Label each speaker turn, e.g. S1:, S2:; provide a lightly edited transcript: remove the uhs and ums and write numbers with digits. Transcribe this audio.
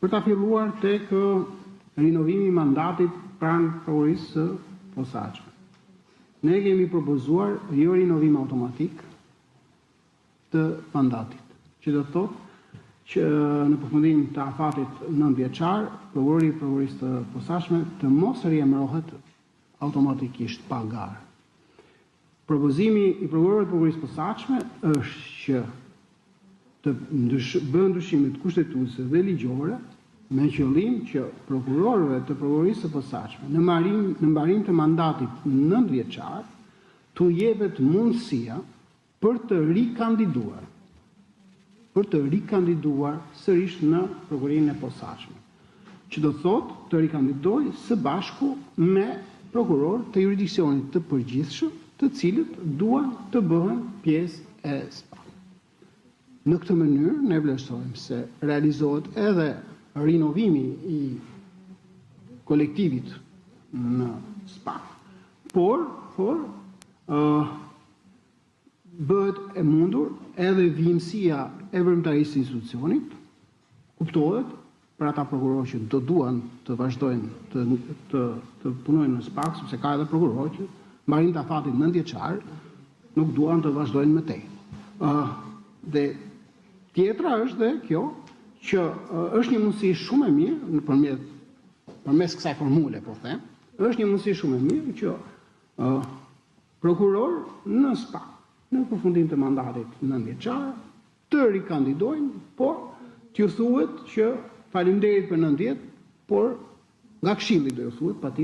S1: Për ta filluar tek rinovimi i mandatit pranë prokurorisë së posaçme. Ne kemi propozuar jo rinovim automatik të mandatit, që do të thotë që në përfundim të afatit 9 vjeçar, prokurori i prokurorisë të posaçme të mos riemërohet automatikisht pa garë. Propozimi i prokurorit të prokurorisë posaçme është që të bëhen ndryshimet kushtetuese dhe ligjore me qëllim që prokurorëve të prokurorisë së posaçme në mbarim të mandatit 9 vjeçar t'u jepet mundësia për të rikandiduar sërish në prokurorinë e posaçme, që do thotë të rikandidojë së bashku me prokuror të jurisdiksionit të përgjithshëm, të cilët duan të bëhen pjesë e SPA. Në këtë mënyrë ne vlerësojmë se realizohet edhe rinovimi i kolektivit në SPA, por bëhet e mundur edhe vijimësia e vërmëtarisë së institucionit, kuptohet për ata prokurorë që do duan të vazhdojnë të punojnë në SPA, sepse ka edhe prokurorë që mbarim të afatit 9 vjeçar nuk duan të vazhdojnë më tej. Dhe tjetra është dhe kjo që është një mundësi shumë e mirë përmes kësaj formule, po them, është një mundësi shumë e mirë që prokuror në SPA në përfundim të mandatit 9 vjeçar të rikandidojnë, por t'ju thuhet që faleminderit për 9 vjet, por nga Këshilli do ju thuhet patjetër